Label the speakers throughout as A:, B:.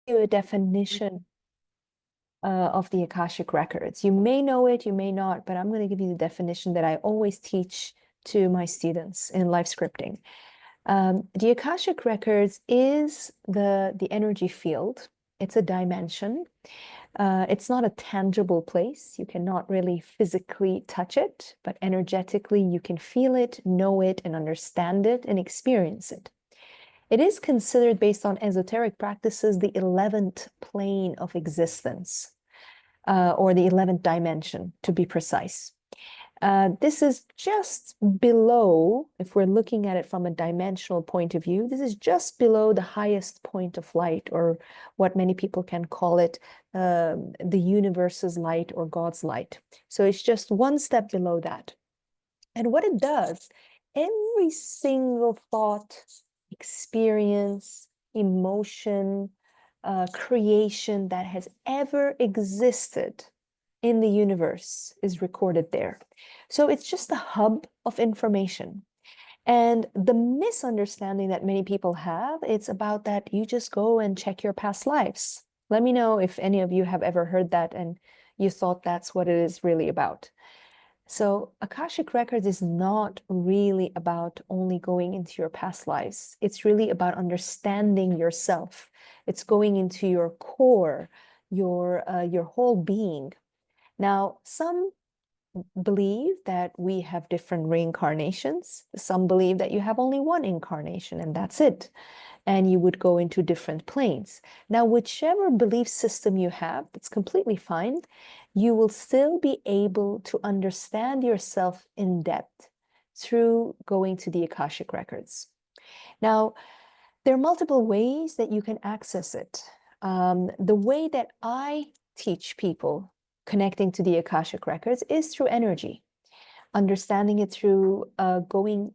A: you a definition of the Akashic Records. You may know it, you may not, but I'm going to give you the definition that I always teach to my students in life scripting. The Akashic Records is the energy field. It's a dimension. It's not a tangible place. You cannot really physically touch it, but energetically you can feel it, know it, and understand it and experience it. It is considered, based on esoteric practices, the 11th plane of existence, or the 11th dimension, to be precise. This is just below, if we're looking at it from a dimensional point of view, this is just below the highest point of light, or what many people can call it, the universe's light or God's light. So it's just one step below that. And what it does, every single thought, experience, emotion, creation that has ever existed in the universe is recorded there. So it's just a hub of information. And the misunderstanding that many people have, it's about that you just go and check your past lives. Let me know if any of you have ever heard that and you thought that's what it is really about. So Akashic Records is not really about only going into your past lives. It's really about understanding yourself. It's going into your core, your whole being. Now, some believe that we have different reincarnations. Some believe that you have only one incarnation and that's it. And you would go into different planes. Now, whichever belief system you have, that's completely fine. You will still be able to understand yourself in depth through going to the Akashic Records. Now, there are multiple ways that you can access it. The way that I teach people connecting to the Akashic Records is through energy, understanding it through going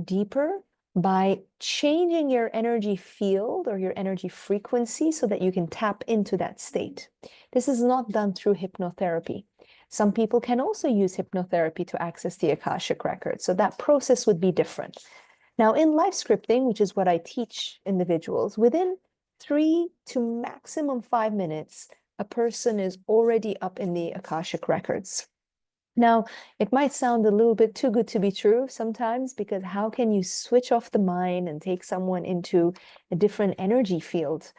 A: deeper by changing your energy field or your energy frequency so that you can tap into that state. This is not done through hypnotherapy. Some people can also use hypnotherapy to access the Akashic Records, so that process would be different. Now, in life scripting, which is what I teach individuals, within 3 to maximum 5 minutes, a person is already up in the Akashic Records. Now, it might sound a little bit too good to be true sometimes, because how can you switch off the mind and take someone into a different energy field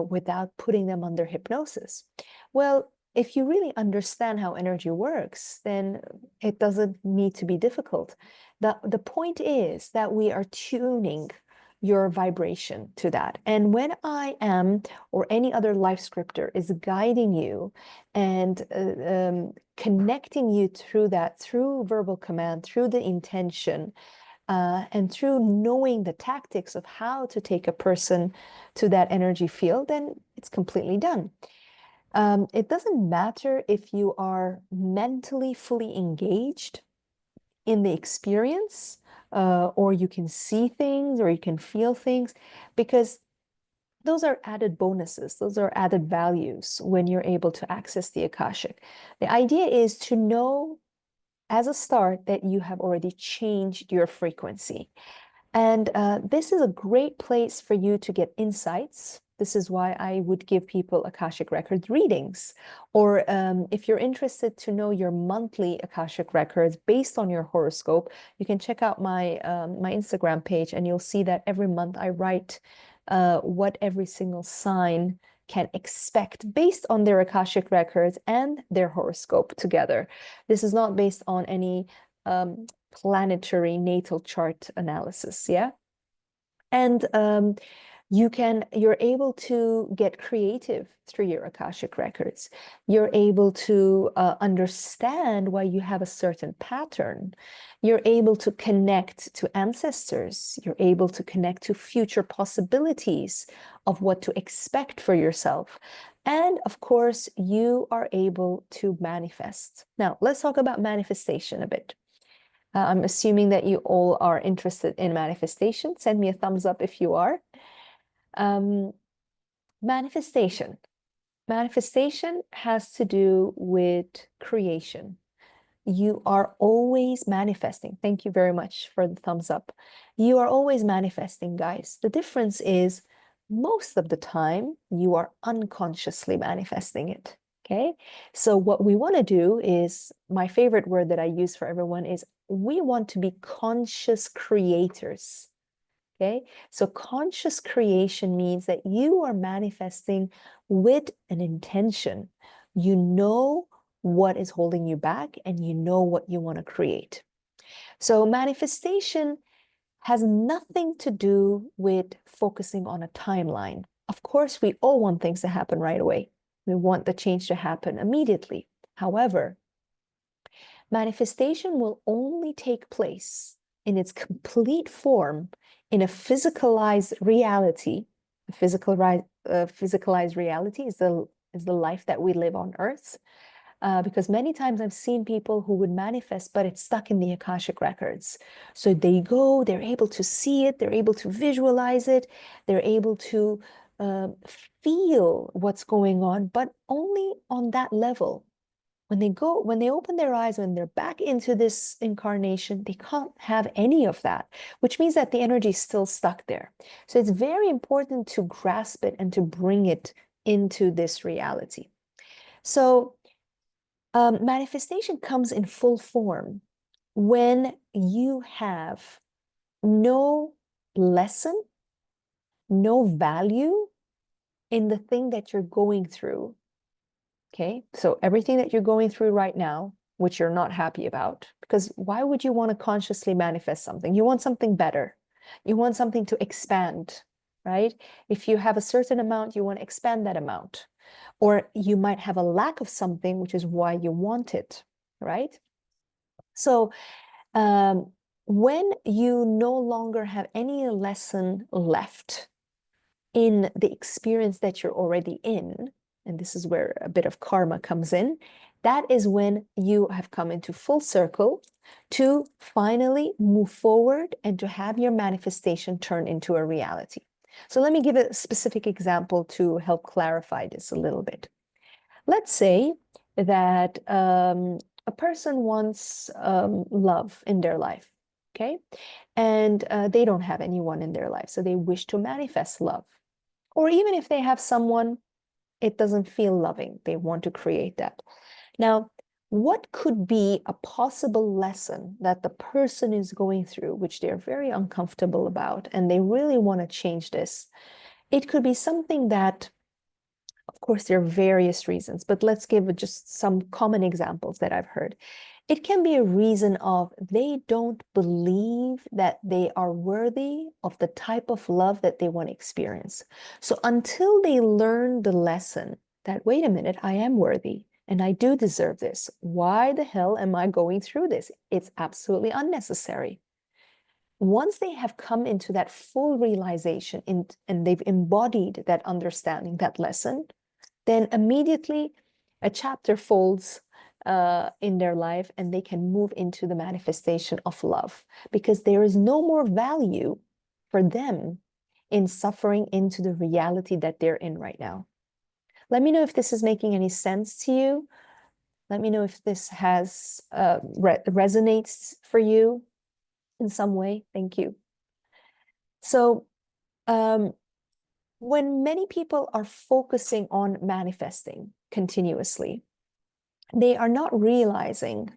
A: without putting them under hypnosis? Well, if you really understand how energy works, then it doesn't need to be difficult. The point is that we are tuning your vibration to that. And when I am, or any other life scripter is guiding you and connecting you through that, through verbal command, through the intention, and through knowing the tactics of how to take a person to that energy field, then it's completely done. It doesn't matter if you are mentally fully engaged in the experience, or you can see things or you can feel things, because those are added bonuses. Those are added values when you're able to access the Akashic. The idea is to know as a start that you have already changed your frequency. And this is a great place for you to get insights. This is why I would give people Akashic Records readings. Or if you're interested to know your monthly Akashic Records based on your horoscope, you can check out my Instagram page, and you'll see that every month I write what every single sign can expect based on their Akashic Records and their horoscope together. This is not based on any planetary natal chart analysis, yeah? And you're able to get creative through your Akashic Records. You're able to understand why you have a certain pattern. You're able to connect to ancestors. You're able to connect to future possibilities of what to expect for yourself. And of course, you are able to manifest. Now, let's talk about manifestation a bit. I'm assuming that you all are interested in manifestation. Send me a thumbs up if you are. Manifestation. Manifestation has to do with creation. You are always manifesting. Thank you very much for the thumbs up. You are always manifesting, guys. The difference is most of the time, you are unconsciously manifesting it. Okay. So what we want to do is, my favorite word that I use for everyone is, we want to be conscious creators. Okay. So conscious creation means that you are manifesting with an intention. You know what is holding you back and you know what you want to create. So manifestation has nothing to do with focusing on a timeline. Of course, we all want things to happen right away. We want the change to happen immediately. However, manifestation will only take place in its complete form in a physicalized reality. A physicalized reality is the life that we live on Earth. Because many times I've seen people who would manifest, but it's stuck in the Akashic Records. So they go, they're able to see it, they're able to visualize it, they're able to feel what's going on, but only on that level. When they open their eyes, when they're back into this incarnation, they can't have any of that, which means that the energy is still stuck there. So it's very important to grasp it and to bring it into this reality. So manifestation comes in full form when you have no lesson, no value in the thing that you're going through. Okay, so everything that you're going through right now, which you're not happy about, because why would you want to consciously manifest something? You want something better. You want something to expand, right? If you have a certain amount, you want to expand that amount. Or you might have a lack of something, which is why you want it, right? So when you no longer have any lesson left in the experience that you're already in, and this is where a bit of karma comes in, that is when you have come into full circle to finally move forward and to have your manifestation turn into a reality. So let me give a specific example to help clarify this a little bit. Let's say that a person wants love in their life, okay? And they don't have anyone in their life, so they wish to manifest love. Or even if they have someone, it doesn't feel loving. They want to create that. Now, what could be a possible lesson that the person is going through, which they're very uncomfortable about, and they really want to change this? It could be something that, of course, there are various reasons, but let's give just some common examples that I've heard. It can be a reason of they don't believe that they are worthy of the type of love that they want to experience. So until they learn the lesson that, wait a minute, I am worthy and I do deserve this. Why the hell am I going through this? It's absolutely unnecessary. Once they have come into that full realization and they've embodied that understanding, that lesson, then immediately a chapter folds in their life and they can move into the manifestation of love, because there is no more value for them in suffering into the reality that they're in right now. Let me know if this is making any sense to you. Let me know if this has resonates for you in some way. Thank you. So when many people are focusing on manifesting continuously, they are not realizing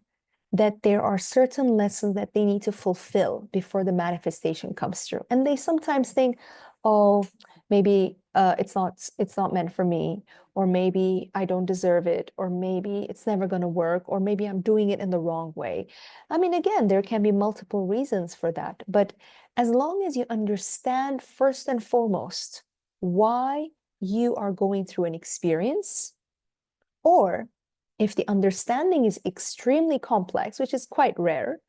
A: that there are certain lessons that they need to fulfill before the manifestation comes through. And they sometimes think, oh, maybe it's not meant for me, or maybe I don't deserve it, or maybe it's never going to work, or maybe I'm doing it in the wrong way. I mean, again, there can be multiple reasons for that. But as long as you understand first and foremost why you are going through an experience, or if the understanding is extremely complex, which is quite rare,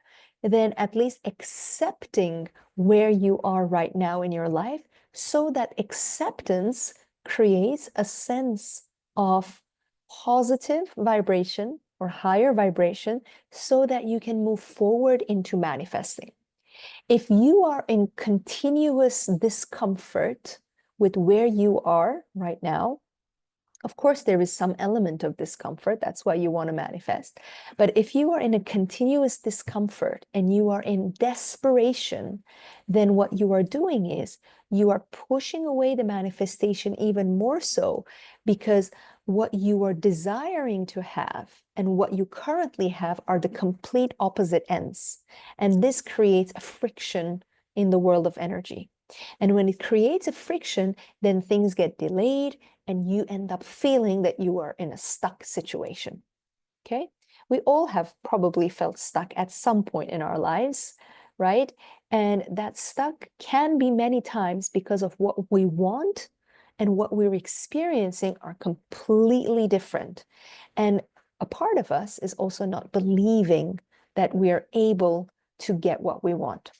A: then at least accepting where you are right now in your life, so that acceptance creates a sense of positive vibration or higher vibration, so that you can move forward into manifesting. If you are in continuous discomfort with where you are right now, of course, there is some element of discomfort. That's why you want to manifest. But if you are in a continuous discomfort and you are in desperation, then what you are doing is you are pushing away the manifestation even more so, because what you are desiring to have and what you currently have are the complete opposite ends. And this creates a friction in the world of energy. And when it creates a friction, then things get delayed and you end up feeling that you are in a stuck situation. Okay? We all have probably felt stuck at some point in our lives, right? And that stuck can be many times because of what we want and what we're experiencing are completely different. And a part of us is also not believing that we are able to get what we want.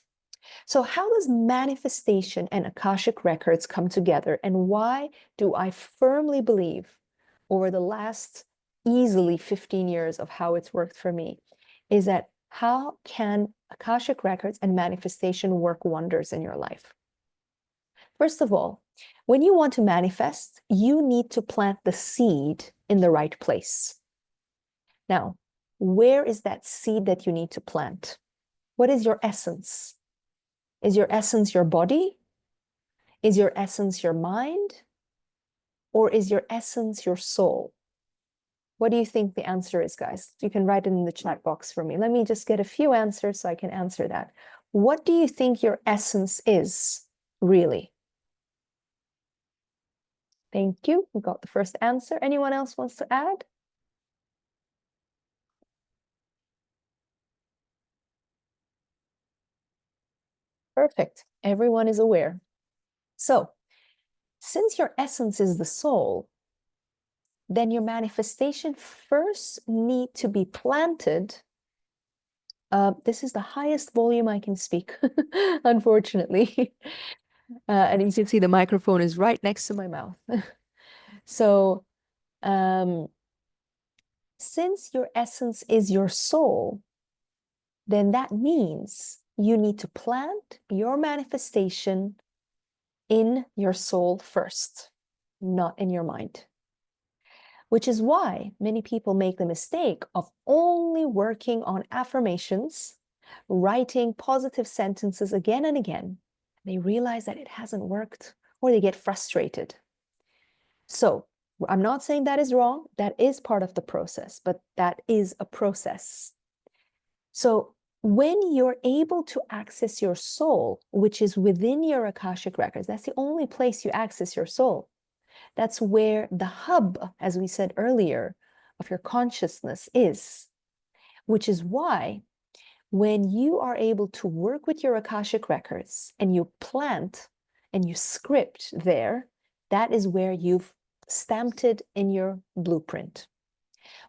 A: So how does manifestation and Akashic Records come together? And why do I firmly believe over the last easily 15 years of how it's worked for me is that how can Akashic Records and manifestation work wonders in your life? First of all, when you want to manifest, you need to plant the seed in the right place. Now, where is that seed that you need to plant? What is your essence? Is your essence your body? Is your essence your mind? Or is your essence your soul? What do you think the answer is, guys? You can write it in the chat box for me. Let me just get a few answers so I can answer that. What do you think your essence is, really? Thank you. We got the first answer. Anyone else wants to add? Perfect. Everyone is aware. So, since your essence is the soul, then your manifestation first need to be planted. This is the highest volume I can speak, unfortunately. And you can see the microphone is right next to my mouth. So, since your essence is your soul, then that means you need to plant your manifestation in your soul first, not in your mind. Which is why many people make the mistake of only working on affirmations, writing positive sentences again and again. They realize that it hasn't worked, or they get frustrated. So I'm not saying that is wrong. That is part of the process, but that is a process. So when you're able to access your soul, which is within your Akashic Records, that's the only place you access your soul. That's where the hub, as we said earlier, of your consciousness is, which is why when you are able to work with your Akashic Records and you plant and you script there, that is where you've stamped it in your blueprint.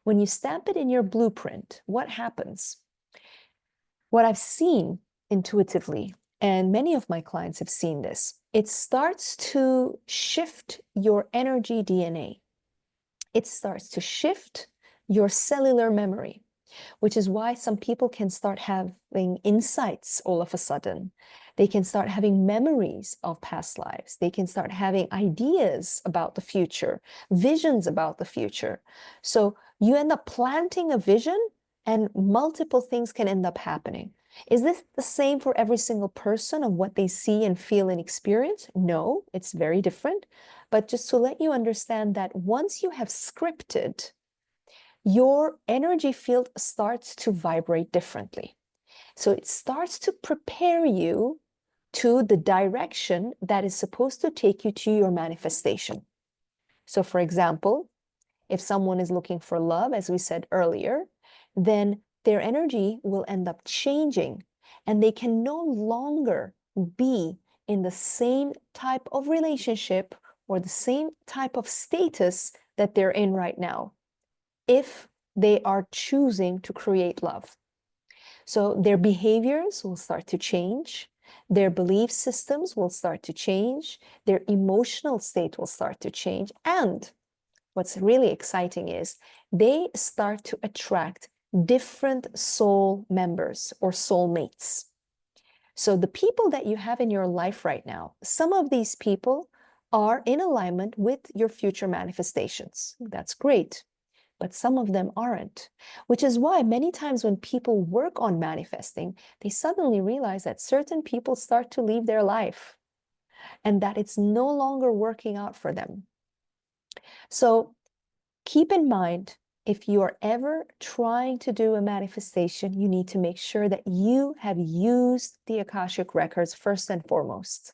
A: When you stamp it in your blueprint, what happens? What I've seen intuitively, and many of my clients have seen this, it starts to shift your energy DNA. It starts to shift your cellular memory, which is why some people can start having insights all of a sudden. They can start having memories of past lives. They can start having ideas about the future, visions about the future. So you end up planting a vision and multiple things can end up happening. Is this the same for every single person of what they see and feel and experience? No, it's very different. But just to let you understand that once you have scripted, your energy field starts to vibrate differently. So it starts to prepare you to the direction that is supposed to take you to your manifestation. So for example, if someone is looking for love, as we said earlier, then their energy will end up changing and they can no longer be in the same type of relationship or the same type of status that they're in right now, if they are choosing to create love. So their behaviors will start to change, their belief systems will start to change, their emotional state will start to change, and what's really exciting is they start to attract different soul members or soul mates. So the people that you have in your life right now, some of these people are in alignment with your future manifestations. That's great. But some of them aren't, which is why many times when people work on manifesting, they suddenly realize that certain people start to leave their life. and that it's no longer working out for them. So keep in mind, if you are ever trying to do a manifestation, you need to make sure that you have used the Akashic Records first and foremost.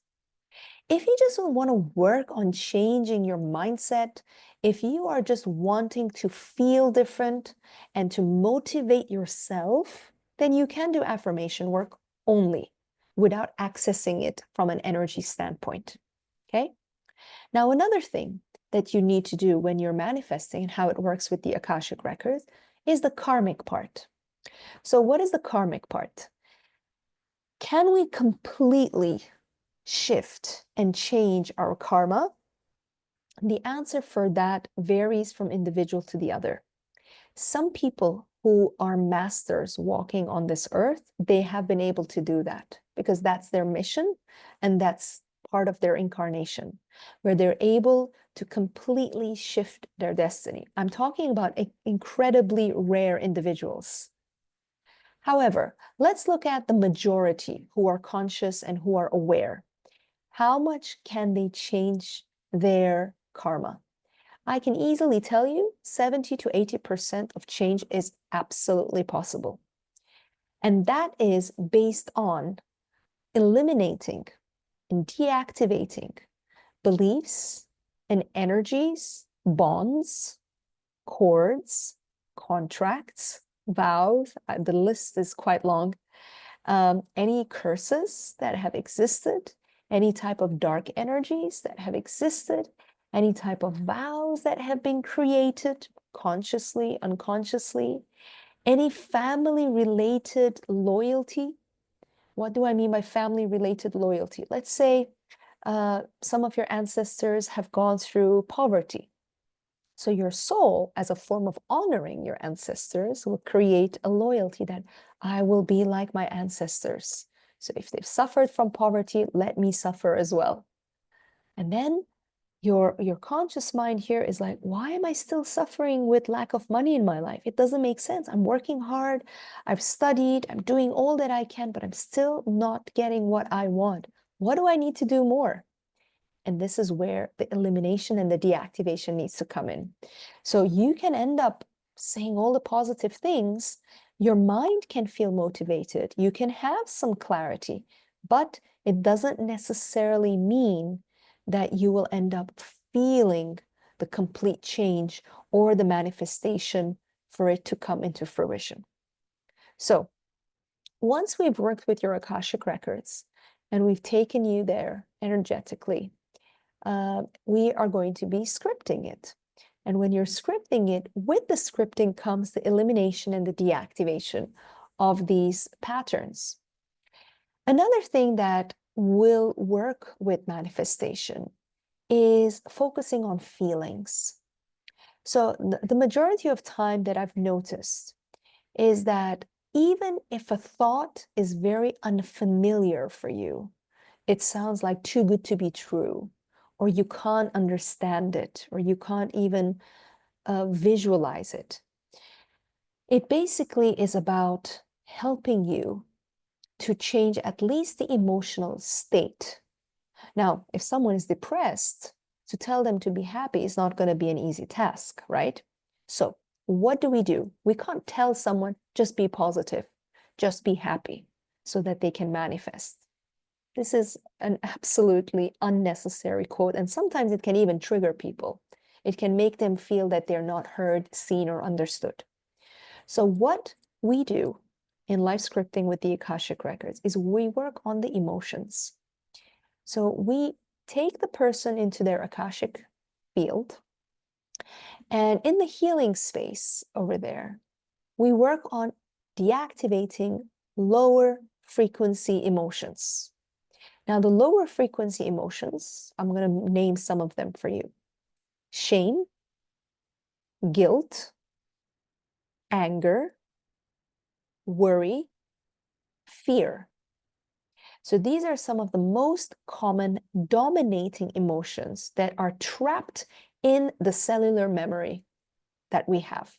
A: If you just want to work on changing your mindset, if you are just wanting to feel different and to motivate yourself, then you can do affirmation work only without accessing it from an energy standpoint. Okay? Now, another thing that you need to do when you're manifesting and how it works with the Akashic Records is the karmic part. So what is the karmic part? Can we completely shift and change our karma? The answer for that varies from individual to the other. Some people who are masters walking on this earth, they have been able to do that because that's their mission and that's part of their incarnation, where they're able to completely shift their destiny. I'm talking about incredibly rare individuals. However, let's look at the majority who are conscious and who are aware. How much can they change their karma? I can easily tell you 70 to 80% of change is absolutely possible. And that is based on eliminating and deactivating beliefs and energies, bonds, cords, contracts, vows. The list is quite long. Any curses that have existed, any type of dark energies that have existed, any type of vows that have been created consciously, unconsciously, any family-related loyalty. What do I mean by family-related loyalty? Let's say some of your ancestors have gone through poverty. So your soul, as a form of honoring your ancestors, will create a loyalty that I will be like my ancestors. So if they've suffered from poverty, let me suffer as well. And then your conscious mind here is like, why am I still suffering with lack of money in my life? It doesn't make sense. I'm working hard. I've studied. I'm doing all that I can, but I'm still not getting what I want. What do I need to do more? And this is where the elimination and the deactivation needs to come in. So you can end up saying all the positive things. Your mind can feel motivated. You can have some clarity, but it doesn't necessarily mean that you will end up feeling the complete change or the manifestation for it to come into fruition. So once we've worked with your Akashic Records and we've taken you there energetically, we are going to be scripting it. And when you're scripting it, with the scripting comes the elimination and the deactivation of these patterns. Another thing that will work with manifestation is focusing on feelings. So the majority of time that I've noticed is that even if a thought is very unfamiliar for you, it sounds like too good to be true, or you can't understand it, or you can't even visualize it. It basically is about helping you to change at least the emotional state. Now, if someone is depressed, to tell them to be happy is not going to be an easy task, right? So what do? We can't tell someone, just be positive, just be happy, so that they can manifest. This is an absolutely unnecessary quote, and sometimes it can even trigger people. It can make them feel that they're not heard, seen, or understood. So what we do in life scripting with the Akashic Records is we work on the emotions. So we take the person into their Akashic field, and in the healing space over there, we work on deactivating lower frequency emotions. Now, the lower frequency emotions, I'm going to name some of them for you. Shame, guilt, anger, worry, fear. So these are some of the most common dominating emotions that are trapped in the cellular memory that we have.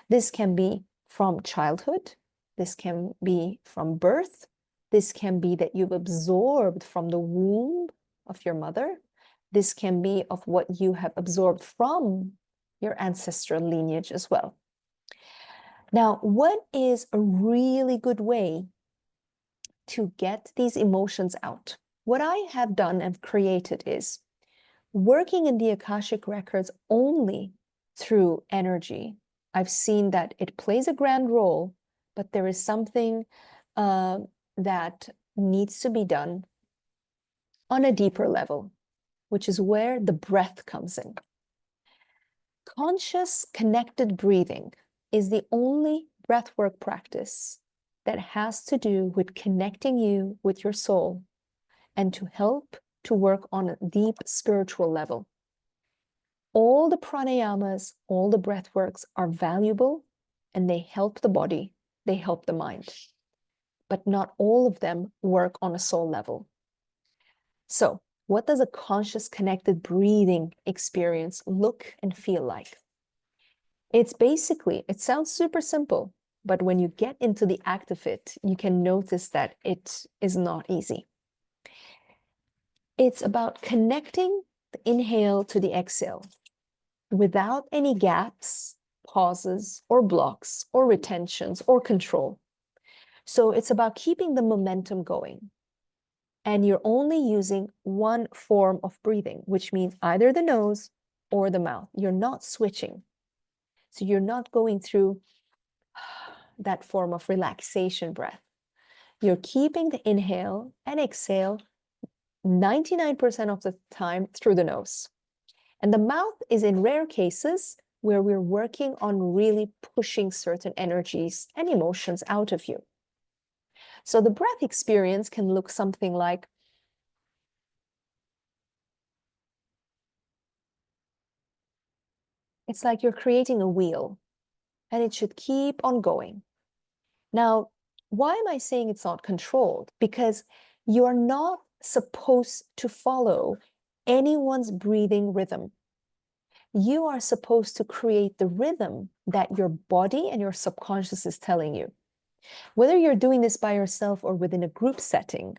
A: This can be from childhood. This can be from birth. This can be that you've absorbed from the womb of your mother. This can be of what you have absorbed from your ancestral lineage as well. Now, what is a really good way to get these emotions out? What I have done and created is working in the Akashic Records only through energy. I've seen that it plays a grand role, but there is something that needs to be done on a deeper level, which is where the breath comes in. Conscious connected breathing is the only breathwork practice that has to do with connecting you with your soul and to help to work on a deep spiritual level. All the pranayamas, all the breathworks are valuable and they help the body, they help the mind, but not all of them work on a soul level. So, what does a conscious connected breathing experience look and feel like? It's basically, it sounds super simple, but when you get into the act of it, you can notice that it is not easy. It's about connecting the inhale to the exhale without any gaps, pauses, or blocks, or retentions, or control. So it's about keeping the momentum going. And you're only using one form of breathing, which means either the nose or the mouth. You're not switching. So you're not going through that form of relaxation breath. You're keeping the inhale and exhale 99% of the time through the nose. And the mouth is in rare cases where we're working on really pushing certain energies and emotions out of you. So the breath experience can look something like it's like you're creating a wheel and it should keep on going. Now, why am I saying it's not controlled? Because you're not supposed to follow anyone's breathing rhythm. You are supposed to create the rhythm that your body and your subconscious is telling you. Whether you're doing this by yourself or within a group setting,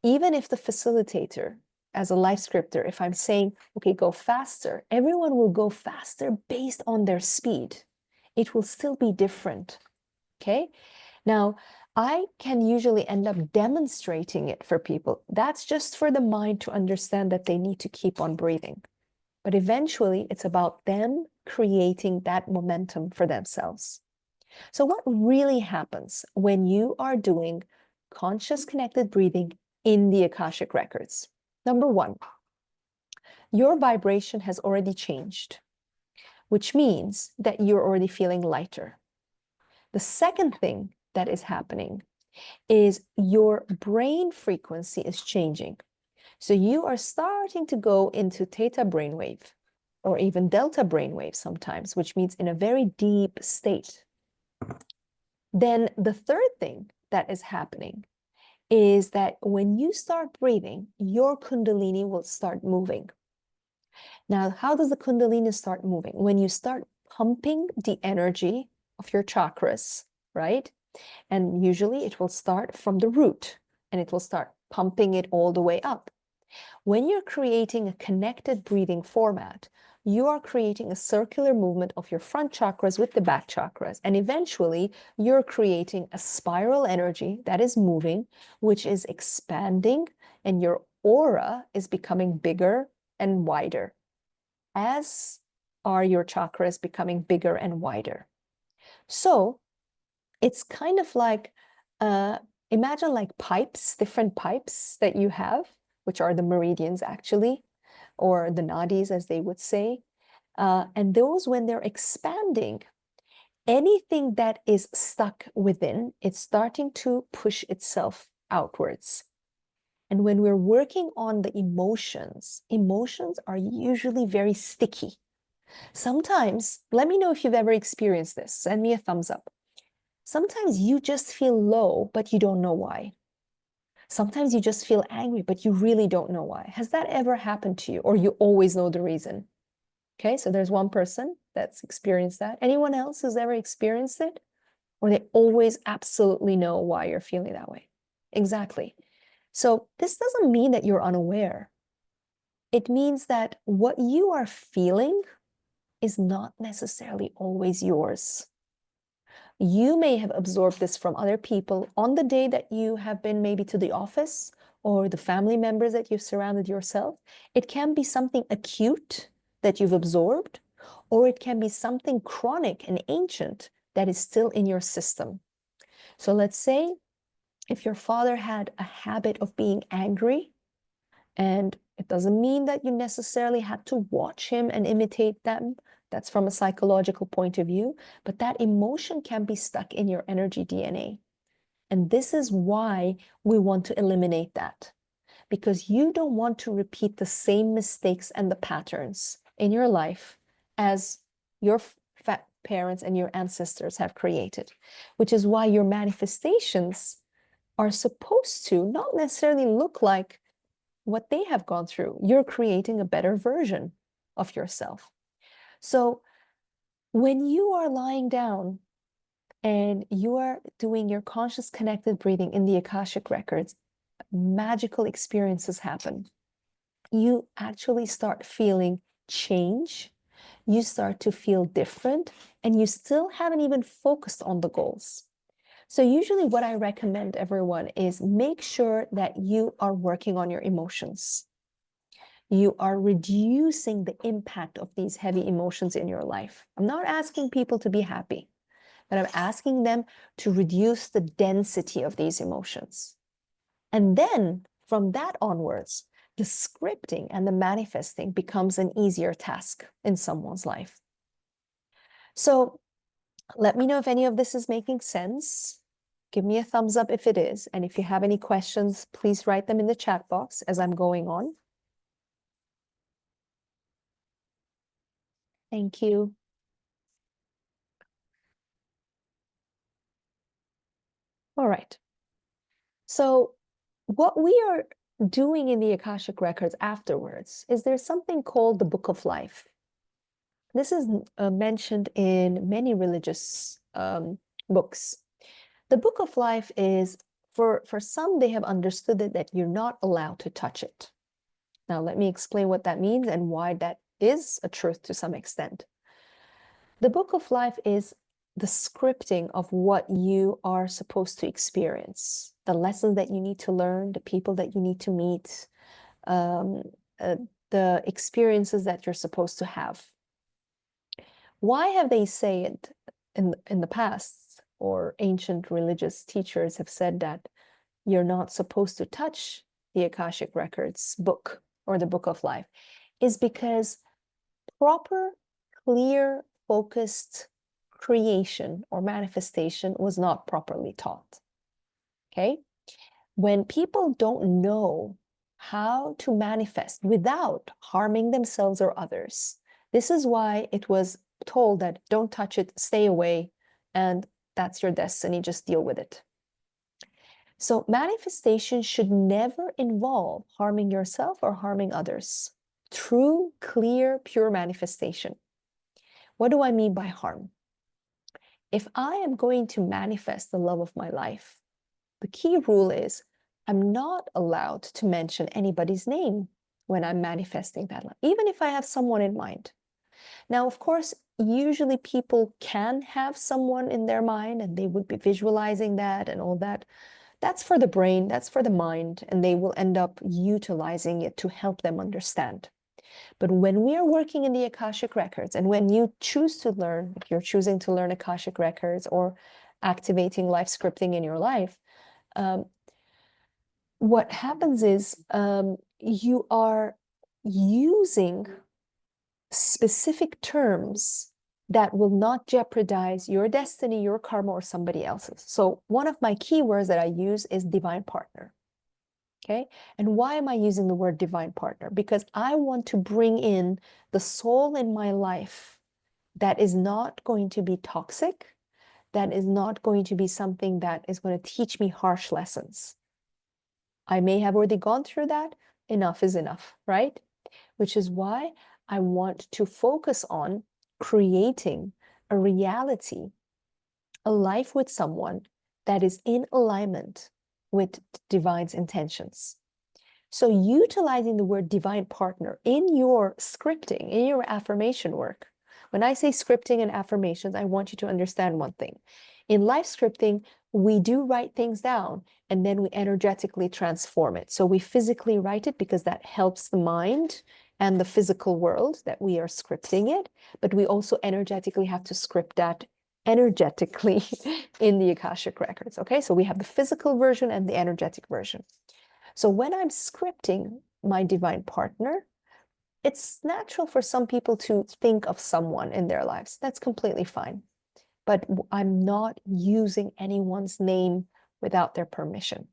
A: even if the facilitator, as a life scripter, if I'm saying, okay, go faster, everyone will go faster based on their speed. It will still be different, okay? Now, I can usually end up demonstrating it for people. That's just for the mind to understand that they need to keep on breathing. But eventually, it's about them creating that momentum for themselves. So what really happens when you are doing conscious connected breathing in the Akashic Records? Number one, your vibration has already changed, which means that you're already feeling lighter. The second thing that is happening is your brain frequency is changing. So you are starting to go into theta brainwave or even delta brainwave sometimes, which means in a very deep state. Then the third thing that is happening is that when you start breathing, your kundalini will start moving. Now, how does the kundalini start moving? When you start pumping the energy of your chakras, right? And usually it will start from the root and it will start pumping it all the way up. When you're creating a connected breathing format, you are creating a circular movement of your front chakras with the back chakras. And eventually, you're creating a spiral energy that is moving, which is expanding, and your aura is becoming bigger and wider, as are your chakras becoming bigger and wider. So it's kind of like, imagine like pipes, different pipes that you have, which are the meridians actually, or the nadis as they would say. And those, when they're expanding, anything that is stuck within, it's starting to push itself outwards. And when we're working on the emotions, emotions are usually very sticky. Sometimes, let me know if you've ever experienced this. Send me a thumbs up. Sometimes you just feel low, but you don't know why. Sometimes you just feel angry, but you really don't know why. Has that ever happened to you, or you always know the reason? Okay, so there's one person that's experienced that. Anyone else who's ever experienced it? Or they always absolutely know why you're feeling that way? Exactly. So this doesn't mean that you're unaware. It means that what you are feeling is not necessarily always yours. You may have absorbed this from other people on the day that you have been maybe to the office or the family members that you've surrounded yourself. It can be something acute that you've absorbed, or it can be something chronic and ancient that is still in your system. So let's say if your father had a habit of being angry, and it doesn't mean that you necessarily had to watch him and imitate them. That's from a psychological point of view, but that emotion can be stuck in your energy DNA. And this is why we want to eliminate that, because you don't want to repeat the same mistakes and the patterns in your life as your parents and your ancestors have created, which is why your manifestations are supposed to not necessarily look like what they have gone through. You're creating a better version of yourself. So when you are lying down and you are doing your conscious connected breathing in the Akashic Records, magical experiences happen. You actually start feeling change. You start to feel different, and you still haven't even focused on the goals. So usually what I recommend everyone is make sure that you are working on your emotions. You are reducing the impact of these heavy emotions in your life. I'm not asking people to be happy, but I'm asking them to reduce the density of these emotions. And then from that onwards, the scripting and the manifesting becomes an easier task in someone's life. So let me know if any of this is making sense. Give me a thumbs up if it is. And if you have any questions, please write them in the chat box as I'm going on. Thank you. All right. So what we are doing in the Akashic Records afterwards is there's something called the Book of Life. This is mentioned in many religious books. The Book of Life is, for some, they have understood it that you're not allowed to touch it. Now, let me explain what that means and why that is a truth to some extent. The Book of Life is the scripting of what you are supposed to experience, the lessons that you need to learn, the people that you need to meet, the experiences that you're supposed to have. Why have they said in the past, or ancient religious teachers have said that you're not supposed to touch the Akashic Records book or the Book of Life, is because proper, clear, focused creation or manifestation was not properly taught. Okay? When people don't know how to manifest without harming themselves or others, this is why it was told that don't touch it, stay away, and that's your destiny, just deal with it. So manifestation should never involve harming yourself or harming others. True, clear, pure manifestation. What do I mean by harm? If I am going to manifest the love of my life, the key rule is I'm not allowed to mention anybody's name when I'm manifesting that love, even if I have someone in mind. Now, of course, usually people can have someone in their mind and they would be visualizing that and all that. That's for the brain, that's for the mind, and they will end up utilizing it to help them understand. But when we are working in the Akashic Records, and when you choose to learn, if you're choosing to learn Akashic Records or activating life scripting in your life, what happens is you are using specific terms that will not jeopardize your destiny, your karma, or somebody else's. So one of my keywords that I use is divine partner. Okay. And why am I using the word divine partner? Because I want to bring in the soul in my life that is not going to be toxic, that is not going to be something that is going to teach me harsh lessons. I may have already gone through that. Enough is enough, right? Which is why I want to focus on creating a reality, a life with someone that is in alignment with divine's intentions. So utilizing the word divine partner in your scripting, in your affirmation work. When I say scripting and affirmations, I want you to understand one thing. In life scripting, we do write things down and then we energetically transform it. So we physically write it because that helps the mind and the physical world that we are scripting it, but we also energetically have to script that energetically in the Akashic Records. Okay, so we have the physical version and the energetic version. So when I'm scripting my divine partner, it's natural for some people to think of someone in their lives. That's completely fine. But I'm not using anyone's name without their permission.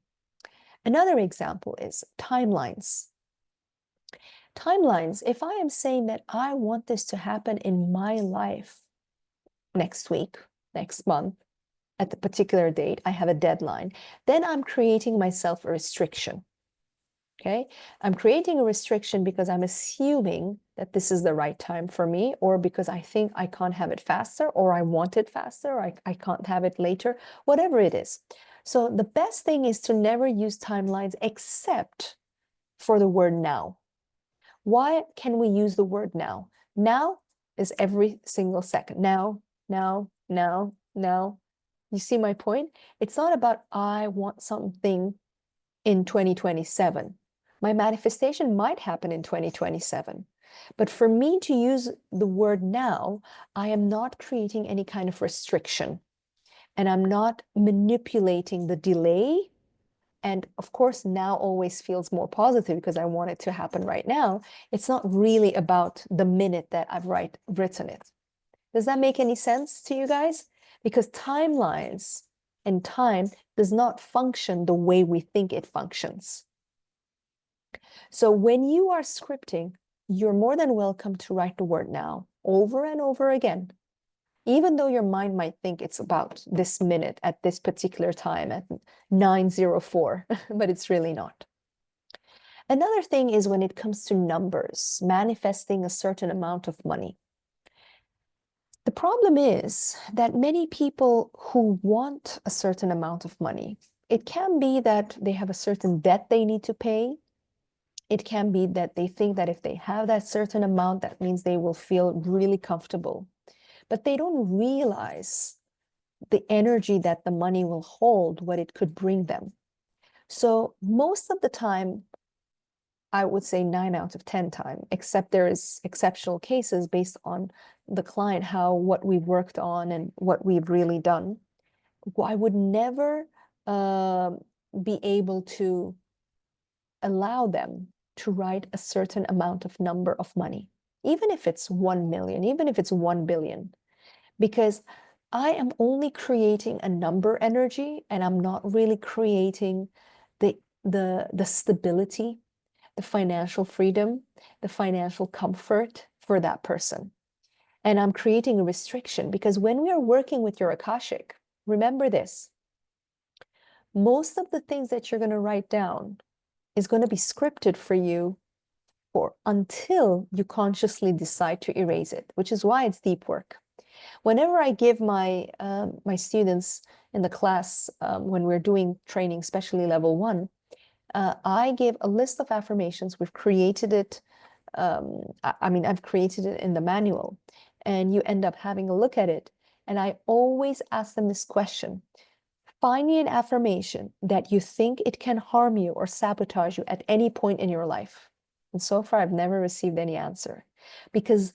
A: Another example is timelines. Timelines, if I am saying that I want this to happen in my life next week, next month, at the particular date, I have a deadline, then I'm creating myself a restriction. Okay, I'm creating a restriction because I'm assuming that this is the right time for me, or because I think I can't have it faster, or I want it faster, or I can't have it later, whatever it is. So the best thing is to never use timelines except for the word now. Why can we use the word now? Now is every single second. Now, now, now, now. You see my point? It's not about I want something in 2027. My manifestation might happen in 2027. But for me to use the word now, I am not creating any kind of restriction. And I'm not manipulating the delay. And of course, now always feels more positive because I want it to happen right now. It's not really about the minute that I've written it. Does that make any sense to you guys? Because timelines and time does not function the way we think it functions. So when you are scripting, you're more than welcome to write the word now over and over again, even though your mind might think it's about this minute at this particular time at 9:04, but it's really not. Another thing is when it comes to numbers, manifesting a certain amount of money. The problem is that many people who want a certain amount of money, it can be that they have a certain debt they need to pay. It can be that they think that if they have that certain amount, that means they will feel really comfortable. But they don't realize the energy that the money will hold, what it could bring them. So most of the time, I would say 9 out of 10 times, except there is exceptional cases based on the client, what we've worked on and what we've really done. I would never be able to allow them to write a certain amount of number of money, even if it's 1 million, even if it's 1 billion, because I am only creating a number energy and I'm not really creating the stability, the financial freedom, the financial comfort for that person. And I'm creating a restriction because when we are working with your Akashic, remember this, most of the things that you're going to write down is going to be scripted for you until you consciously decide to erase it, which is why it's deep work. Whenever I give my students in the class, when we're doing training, especially level 1, I give a list of affirmations. We've created it. I've created it in the manual, and you end up having a look at it. And I always ask them this question. Find me an affirmation that you think it can harm you or sabotage you at any point in your life. And so far, I've never received any answer, because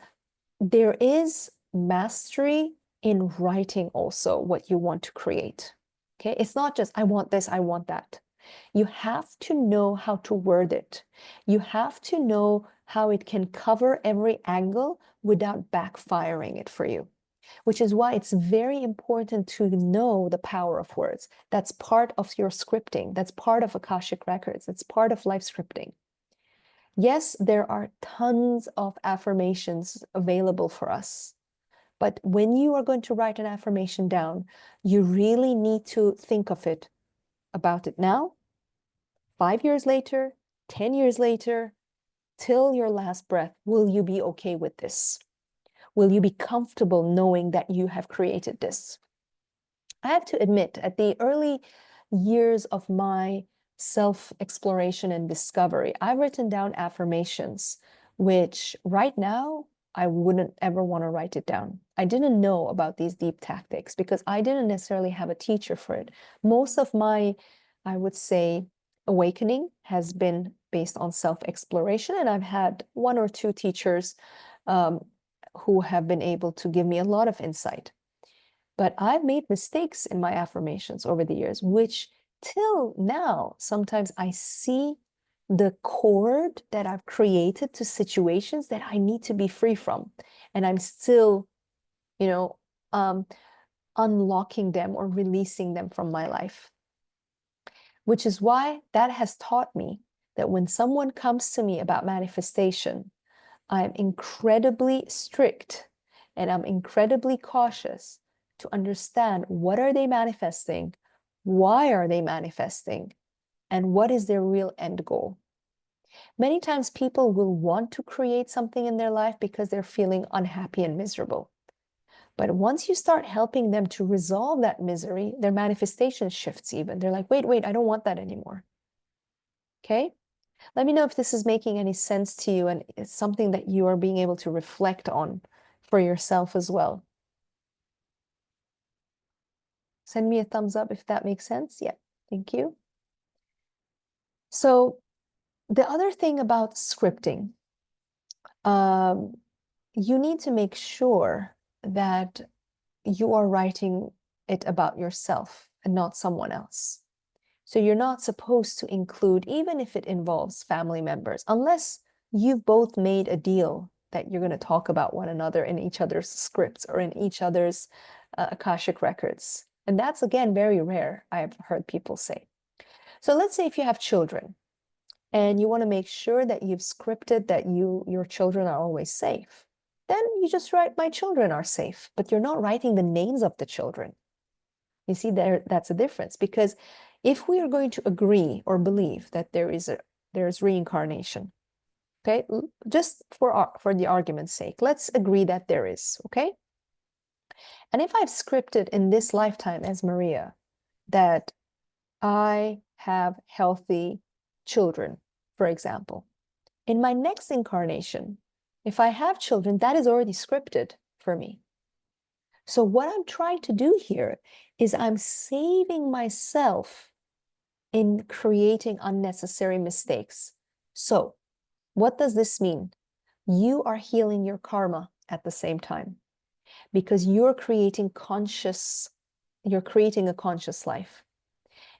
A: there is mastery in writing also what you want to create. Okay, it's not just I want this, I want that. You have to know how to word it. You have to know how it can cover every angle without backfiring it for you, which is why it's very important to know the power of words. That's part of your scripting. That's part of Akashic Records. It's part of life scripting. Yes, there are tons of affirmations available for us. But when you are going to write an affirmation down, you really need to think about it now, 5 years later, 10 years later, till your last breath. Will you be okay with this? Will you be comfortable knowing that you have created this? I have to admit, at the early years of my self-exploration and discovery, I've written down affirmations, which right now I wouldn't ever want to write it down. I didn't know about these deep tactics because I didn't necessarily have a teacher for it. Most of my, I would say, awakening has been based on self-exploration, and I've had one or two teachers who have been able to give me a lot of insight. But I've made mistakes in my affirmations over the years, which till now, sometimes I see the cord that I've created to situations that I need to be free from. And I'm still, you know, unlocking them or releasing them from my life. Which is why that has taught me that when someone comes to me about manifestation, I'm incredibly strict and I'm incredibly cautious to understand what are they manifesting, why are they manifesting, and what is their real end goal. Many times people will want to create something in their life because they're feeling unhappy and miserable. But once you start helping them to resolve that misery, their manifestation shifts even. They're like, wait, I don't want that anymore. Okay? Let me know if this is making any sense to you and it's something that you are being able to reflect on for yourself as well. Send me a thumbs up if that makes sense. Yeah, thank you. So the other thing about scripting, you need to make sure that you are writing it about yourself and not someone else. So you're not supposed to include, even if it involves family members, unless you've both made a deal that you're going to talk about one another in each other's scripts or in each other's Akashic records. And that's, again, very rare, I've heard people say. So let's say if you have children and you want to make sure that you've scripted that your children are always safe, then you just write, my children are safe, but you're not writing the names of the children. You see, that's a difference, because if we are going to agree or believe that there is reincarnation, okay, just for the argument's sake, let's agree that there is, okay? And if I've scripted in this lifetime as Maria that I have healthy children, for example, in my next incarnation, if I have children, that is already scripted for me. So what I'm trying to do here is I'm saving myself in creating unnecessary mistakes. So what does this mean? You are healing your karma at the same time, because you're creating a conscious life.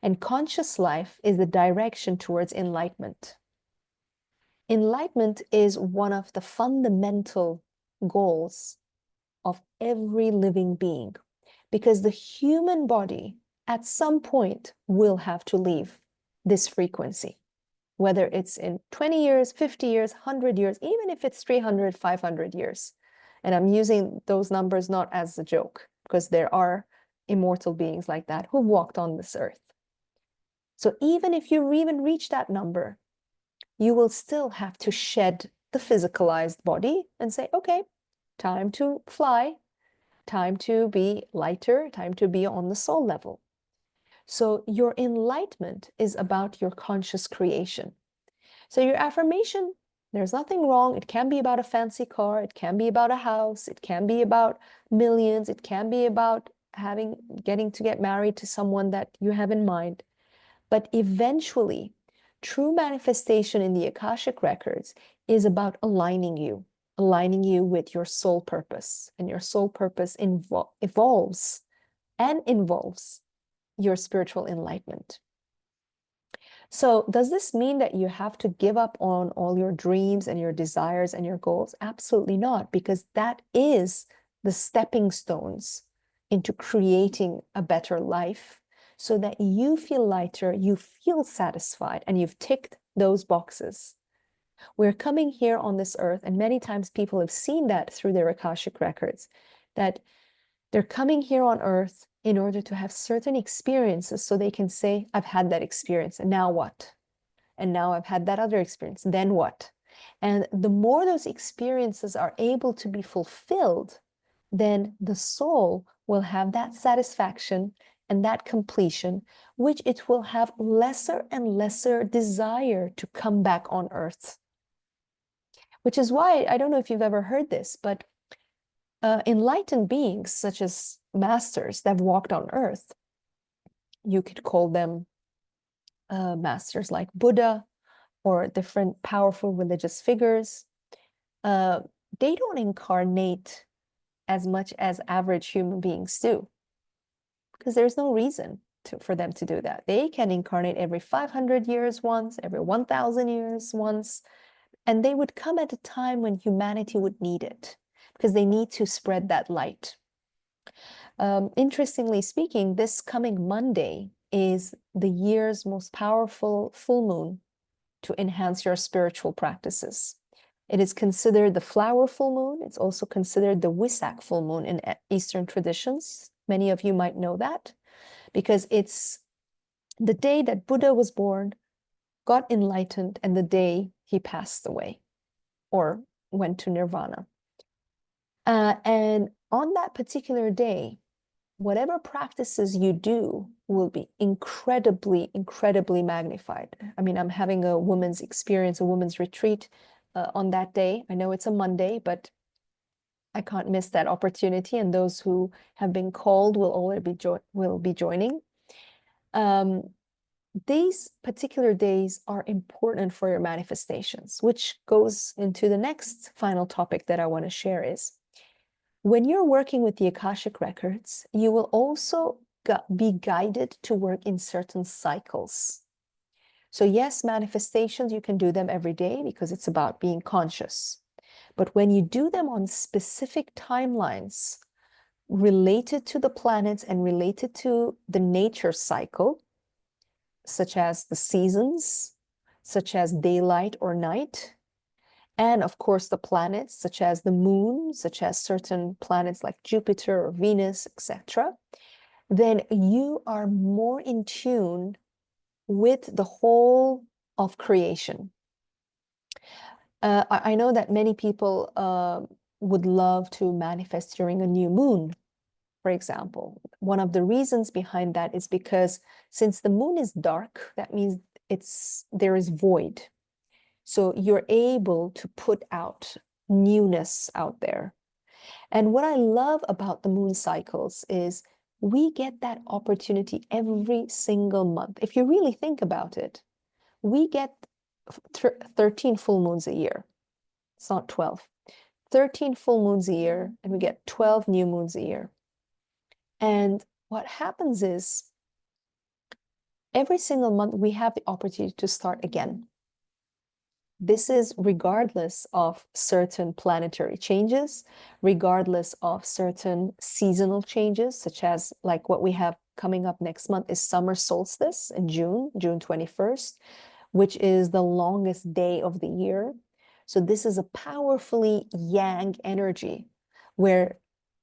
A: And conscious life is the direction towards enlightenment. Enlightenment is one of the fundamental goals of every living being, because the human body at some point will have to leave this frequency, whether it's in 20 years, 50 years, 100 years, even if it's 300, 500 years. And I'm using those numbers not as a joke, because there are immortal beings like that who walked on this earth. So even if you even reach that number, you will still have to shed the physicalized body and say, okay, time to fly, time to be lighter, time to be on the soul level. So your enlightenment is about your conscious creation. So your affirmation, there's nothing wrong. It can be about a fancy car. It can be about a house. It can be about millions. It can be about getting to get married to someone that you have in mind. But eventually, true manifestation in the Akashic Records is about aligning you with your soul purpose. And your soul purpose evolves and involves your spiritual enlightenment. So does this mean that you have to give up on all your dreams and your desires and your goals? Absolutely not, because that is the stepping stones into creating a better life, so that you feel lighter, you feel satisfied, and you've ticked those boxes. We're coming here on this earth, and many times people have seen that through their Akashic records, that they're coming here on earth in order to have certain experiences so they can say, I've had that experience, and now what? And now I've had that other experience, then what? And the more those experiences are able to be fulfilled, then the soul will have that satisfaction and that completion, which it will have lesser and lesser desire to come back on earth. Which is why, I don't know if you've ever heard this, but enlightened beings such as masters that have walked on earth, you could call them masters like Buddha or different powerful religious figures, they don't incarnate as much as average human beings do, because there's no reason for them to do that. They can incarnate every 500 years once, every 1,000 years once, and they would come at a time when humanity would need it, because they need to spread that light. Interestingly speaking, this coming Monday is the year's most powerful full moon to enhance your spiritual practices. It is considered the flower full moon. It's also considered the Wesak full moon in Eastern traditions. Many of you might know that, because it's the day that Buddha was born, got enlightened, and the day he passed away or went to nirvana. And on that particular day, whatever practices you do will be incredibly, incredibly magnified. I mean, I'm having a woman's experience, a woman's retreat on that day. I know it's a Monday, but I can't miss that opportunity. And those who have been called will be joining. These particular days are important for your manifestations, which goes into the next final topic that I want to share is, when you're working with the Akashic Records, you will also be guided to work in certain cycles. So yes, manifestations, you can do them every day because it's about being conscious. But when you do them on specific timelines related to the planets and related to the nature cycle, such as the seasons, such as daylight or night, and of course the planets, such as the moon, such as certain planets like Jupiter or Venus, etc., then you are more in tune with the whole of creation. I know that many people would love to manifest during a new moon, for example. One of the reasons behind that is because since the moon is dark, that means there is void. So you're able to put out newness out there. And what I love about the moon cycles is we get that opportunity every single month. If you really think about it, we get 13 full moons a year. It's not 12. 13 full moons a year, and we get 12 new moons a year. And what happens is every single month we have the opportunity to start again. This is regardless of certain planetary changes, regardless of certain seasonal changes, such as like what we have coming up next month is summer solstice in June 21st, which is the longest day of the year. So this is a powerfully yang energy where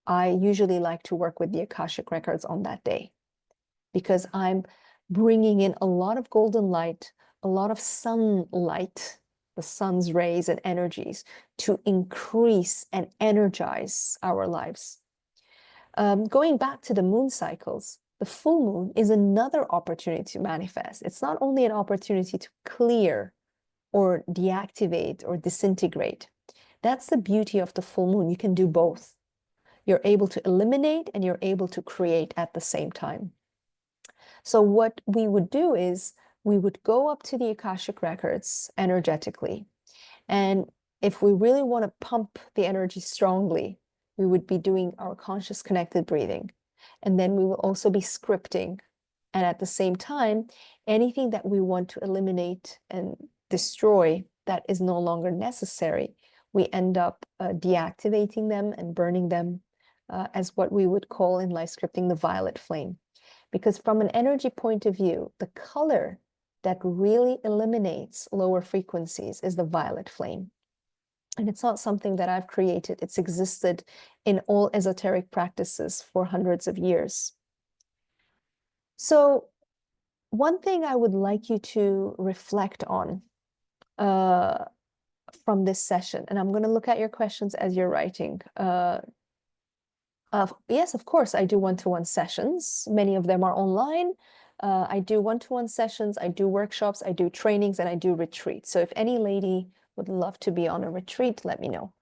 A: I usually like to work with the Akashic Records on that day, because I'm bringing in a lot of golden light, a lot of sunlight, the sun's rays and energies to increase and energize our lives. Going back to the moon cycles, the full moon is another opportunity to manifest. It's not only an opportunity to clear or deactivate or disintegrate. That's the beauty of the full moon. You can do both. You're able to eliminate and you're able to create at the same time. So what we would do is we would go up to the Akashic Records energetically. And if we really want to pump the energy strongly, we would be doing our conscious connected breathing. And then we will also be scripting. And at the same time, anything that we want to eliminate and destroy that is no longer necessary, we end up deactivating them and burning them as what we would call in life scripting the violet flame. Because from an energy point of view, the color that really eliminates lower frequencies is the violet flame. And it's not something that I've created. It's existed in all esoteric practices for hundreds of years. So one thing I would like you to reflect on from this session, and I'm going to look at your questions as you're writing. Yes, of course, I do one-to-one sessions. Many of them are online. I do one-to-one sessions, I do workshops, I do trainings, and I do retreats. So if any lady would love to be on a retreat, let me know.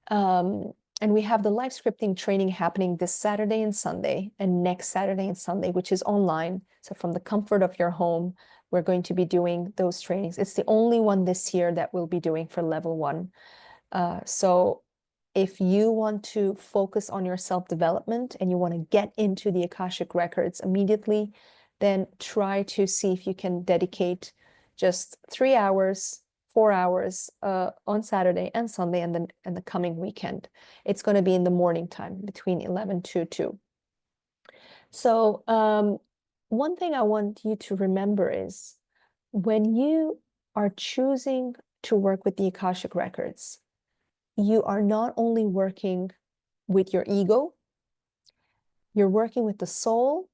A: And we have the live scripting training happening this Saturday and Sunday, and next Saturday and Sunday, which is online. So from the comfort of your home, we're going to be doing those trainings. It's the only one this year that we'll be doing for level 1. So if you want to focus on your self-development and you want to get into the Akashic Records immediately, then try to see if you can dedicate just 3 hours, 4 hours on Saturday and Sunday and then the coming weekend. It's going to be in the morning time between 11 to 2. So one thing I want you to remember is when you are choosing to work with the Akashic Records, you are not only working with your ego, you're working with the soul,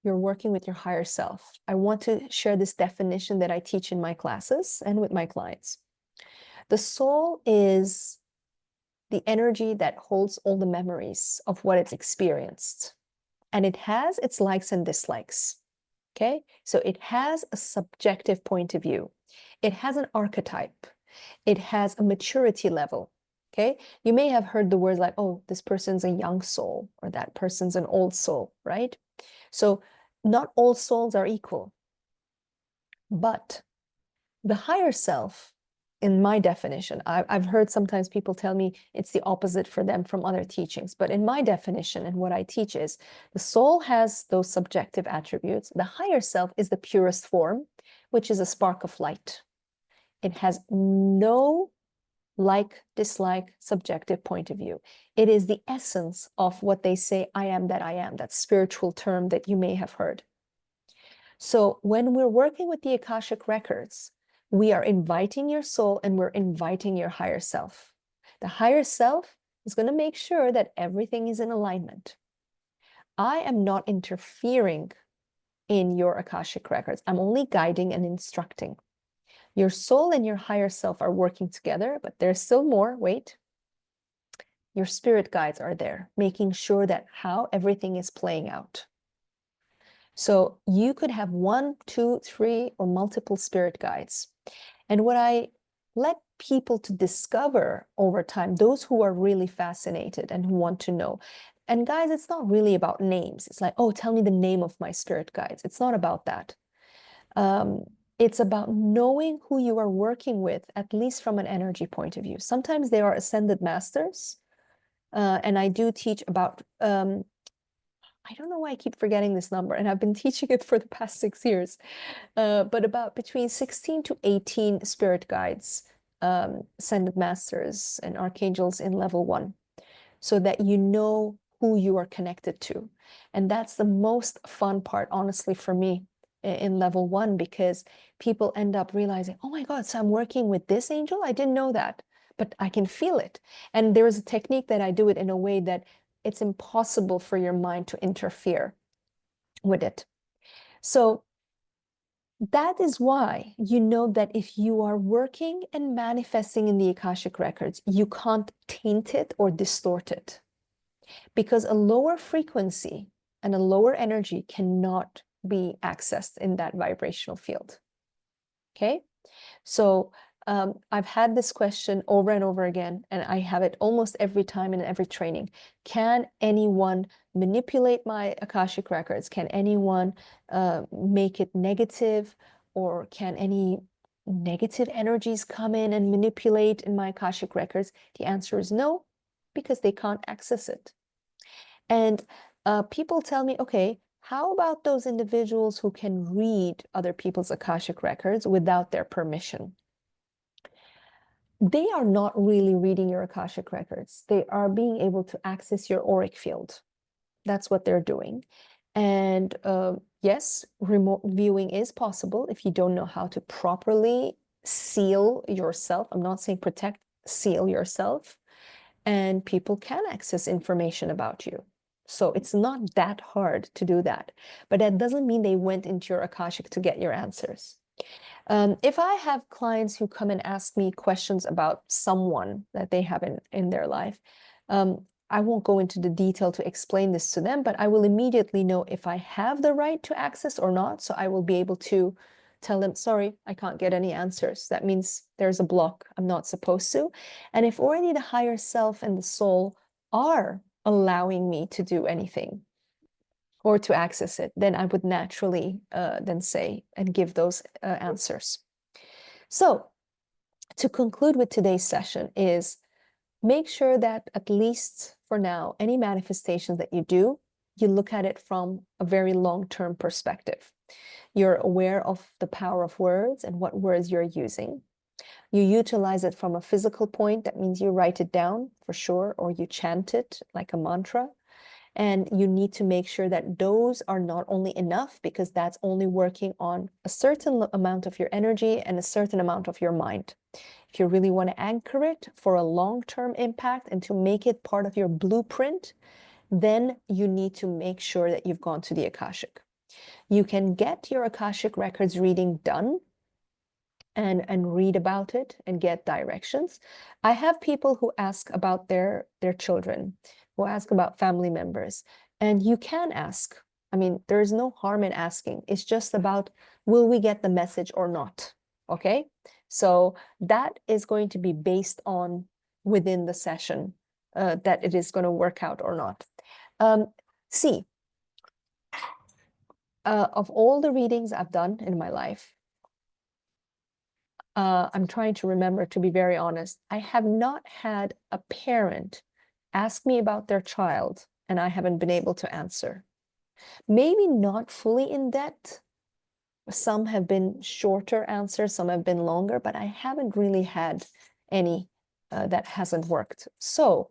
A: you're working with your higher self. I want to share this definition that I teach in my classes and with my clients. The soul is the energy that holds all the memories of what it's experienced. And it has its likes and dislikes. Okay? So it has a subjective point of view. It has an archetype. It has a maturity level. Okay? You may have heard the words like, oh, this person's a young soul, or that person's an old soul, right? So not all souls are equal. But the higher self, in my definition, I've heard sometimes people tell me it's the opposite for them from other teachings. But in my definition and what I teach is the soul has those subjective attributes. The higher self is the purest form, which is a spark of light. It has no like, dislike, subjective point of view. It is the essence of what they say, I am that I am, that spiritual term that you may have heard. So when we're working with the Akashic Records, we are inviting your soul and we're inviting your higher self. The higher self is going to make sure that everything is in alignment. I am not interfering in your Akashic Records. I'm only guiding and instructing. Your soul and your higher self are working together, but there's still more. Wait. Your spirit guides are there, making sure that how everything is playing out. So you could have 1, 2, 3, or multiple spirit guides. And what I let people to discover over time, those who are really fascinated and who want to know, and guys, it's not really about names. It's like, oh, tell me the name of my spirit guides. It's not about that. It's about knowing who you are working with, at least from an energy point of view. Sometimes they are ascended masters. And I do teach about, I don't know why I keep forgetting this number, and I've been teaching it for the past 6 years, but about between 16 to 18 spirit guides, ascended masters and archangels in level 1, so that you know who you are connected to. And that's the most fun part, honestly, for me in level 1, because people end up realizing, oh my God, so I'm working with this angel? I didn't know that, but I can feel it. And there is a technique that I do it in a way that it's impossible for your mind to interfere with it. So that is why you know that if you are working and manifesting in the Akashic Records, you can't taint it or distort it, because a lower frequency and a lower energy cannot be accessed in that vibrational field. Okay, so I've had this question over and over again, and I have it almost every time in every training. Can anyone manipulate my Akashic Records? Can anyone make it negative? Or can any negative energies come in and manipulate in my Akashic Records? The answer is no, because they can't access it. And people tell me, okay, how about those individuals who can read other people's Akashic Records without their permission? They are not really reading your Akashic Records. They are being able to access your auric field. That's what they're doing. And yes, remote viewing is possible if you don't know how to properly seal yourself. I'm not saying protect, seal yourself. And people can access information about you. So it's not that hard to do that. But that doesn't mean they went into your Akashic to get your answers. If I have clients who come and ask me questions about someone that they have in their life, I won't go into the detail to explain this to them, but I will immediately know if I have the right to access or not. So I will be able to tell them, sorry, I can't get any answers. That means there's a block. I'm not supposed to. And if already the higher self and the soul are allowing me to do anything or to access it, then I would naturally then say and give those answers. So to conclude with today's session is, make sure that at least for now, any manifestations that you do, you look at it from a very long-term perspective. You're aware of the power of words and what words you're using. You utilize it from a physical point. That means you write it down for sure, or you chant it like a mantra. And you need to make sure that those are not only enough, because that's only working on a certain amount of your energy and a certain amount of your mind. If you really want to anchor it for a long-term impact and to make it part of your blueprint, then you need to make sure that you've gone to the Akashic. You can get your Akashic Records reading done and read about it and get directions. I have people who ask about their children, who ask about family members, and you can ask. I mean, there's no harm in asking. It's just about, will we get the message or not? Okay, so that is going to be based on within the session that it is going to work out or not. See, of all the readings I've done in my life, I'm trying to remember, to be very honest, I have not had a parent ask me about their child and I haven't been able to answer. Maybe not fully in depth. Some have been shorter answers, some have been longer, but I haven't really had any that hasn't worked. So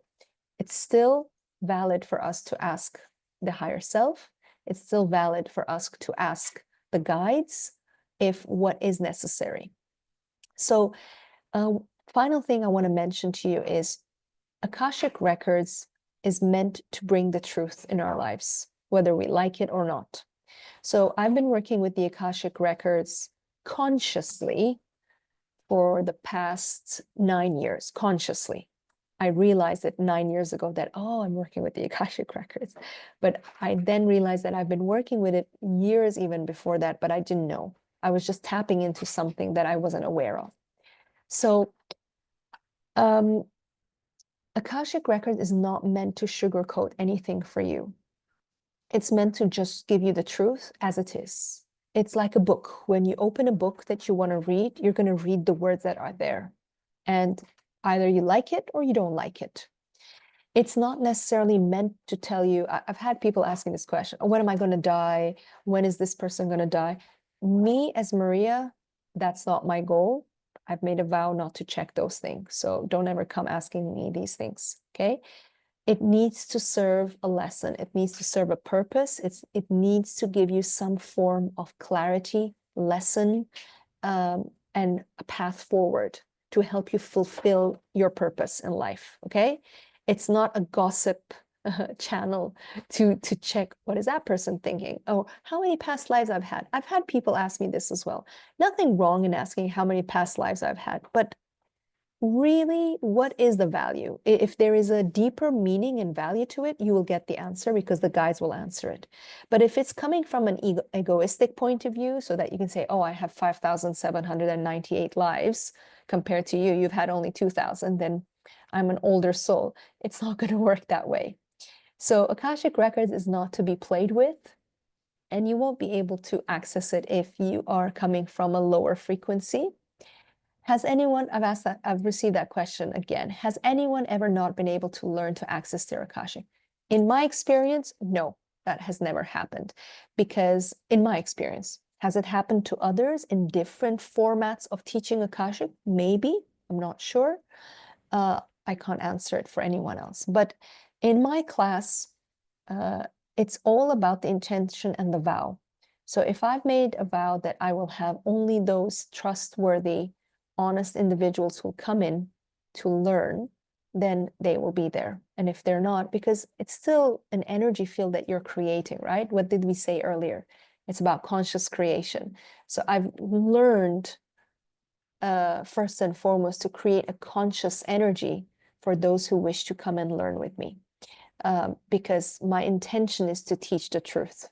A: it's still valid for us to ask the higher self. It's still valid for us to ask the guides if what is necessary. So final thing I want to mention to you is Akashic Records is meant to bring the truth in our lives, whether we like it or not. So I've been working with the Akashic Records consciously for the past 9 years, consciously. I realized it 9 years ago that, oh, I'm working with the Akashic Records. But I then realized that I've been working with it years even before that, but I didn't know. I was just tapping into something that I wasn't aware of. So Akashic Records is not meant to sugarcoat anything for you. It's meant to just give you the truth as it is. It's like a book. When you open a book that you want to read, you're going to read the words that are there. And either you like it or you don't like it. It's not necessarily meant to tell you. I've had people asking this question, oh, when am I going to die? When is this person going to die? Me as Maria, that's not my goal. I've made a vow not to check those things. So don't ever come asking me these things, okay? It needs to serve a lesson. It needs to serve a purpose. It needs to give you some form of clarity, lesson, and a path forward to help you fulfill your purpose in life, okay? It's not a gossip channel to check, what is that person thinking? Oh, how many past lives I've had? I've had people ask me this as well. Nothing wrong in asking how many past lives I've had, but really, what is the value? If there is a deeper meaning and value to it, you will get the answer because the guides will answer it. But if it's coming from an egoistic point of view, so that you can say, oh, I have 5,798 lives compared to you, you've had only 2,000, then I'm an older soul. It's not going to work that way. So Akashic Records is not to be played with, and you won't be able to access it if you are coming from a lower frequency. Has anyone, I've received that question again. Has anyone ever not been able to learn to access their Akashic? In my experience, no, that has never happened. Because in my experience, has it happened to others in different formats of teaching Akashic? Maybe, I'm not sure. I can't answer it for anyone else. But in my class, it's all about the intention and the vow. So if I've made a vow that I will have only those trustworthy, honest individuals who come in to learn, then they will be there. And if they're not, because it's still an energy field that you're creating, right? What did we say earlier? It's about conscious creation. So I've learned first and foremost to create a conscious energy for those who wish to come and learn with me. because my intention is to teach the truth.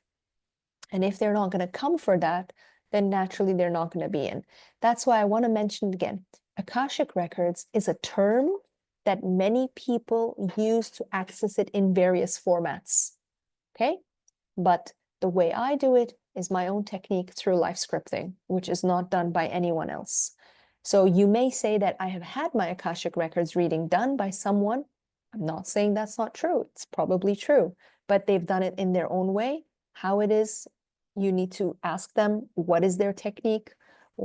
A: And if they're not going to come for that, then naturally they're not going to be in. That's why I want to mention again, Akashic Records is a term that many people use to access it in various formats. Okay? But the way I do it is my own technique through life scripting, which is not done by anyone else. So you may say that I have had my Akashic Records reading done by someone. I'm not saying that's not true. It's probably true, but they've done it in their own way. How it is, you need to ask them, what is their technique?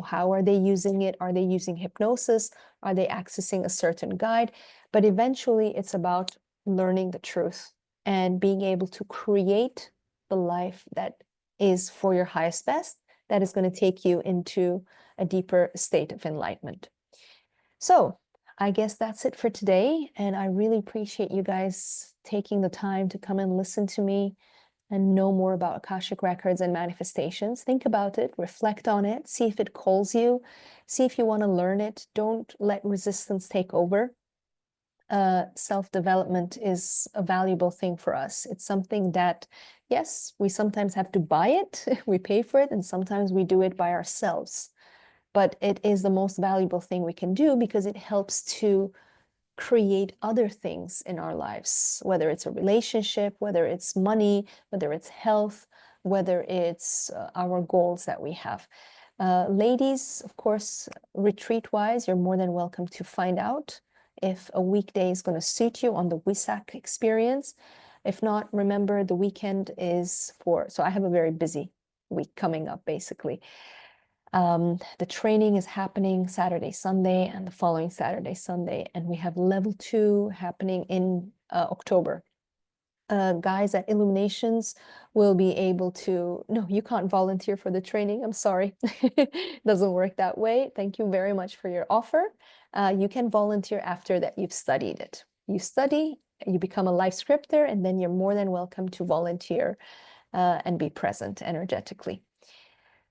A: How are they using it? Are they using hypnosis? Are they accessing a certain guide? But eventually it's about learning the truth and being able to create the life that is for your highest best, that is going to take you into a deeper state of enlightenment. So I guess that's it for today. And I really appreciate you guys taking the time to come and listen to me and know more about Akashic Records and manifestations. Think about it, reflect on it, see if it calls you, see if you want to learn it. Don't let resistance take over. Self-development is a valuable thing for us. It's something that, yes, we sometimes have to buy it, we pay for it, and sometimes we do it by ourselves. But it is the most valuable thing we can do because it helps to create other things in our lives, whether it's a relationship, whether it's money, whether it's health, whether it's our goals that we have. Ladies, of course, retreat-wise, you're more than welcome to find out if a weekday is going to suit you on the WISAC experience. If not, remember the weekend is for, so I have a very busy week coming up, basically. The training is happening Saturday, Sunday, and the following Saturday, Sunday, and we have level 2 happening in October. Guys at Illuminations will be able to, no, you can't volunteer for the training. I'm sorry. Doesn't work that way. Thank you very much for your offer. You can volunteer after that you've studied it. You study, you become a life scripter, and then you're more than welcome to volunteer and be present energetically.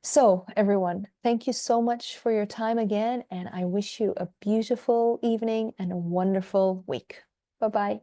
A: So everyone, thank you so much for your time again, and I wish you a beautiful evening and a wonderful week. Bye-bye.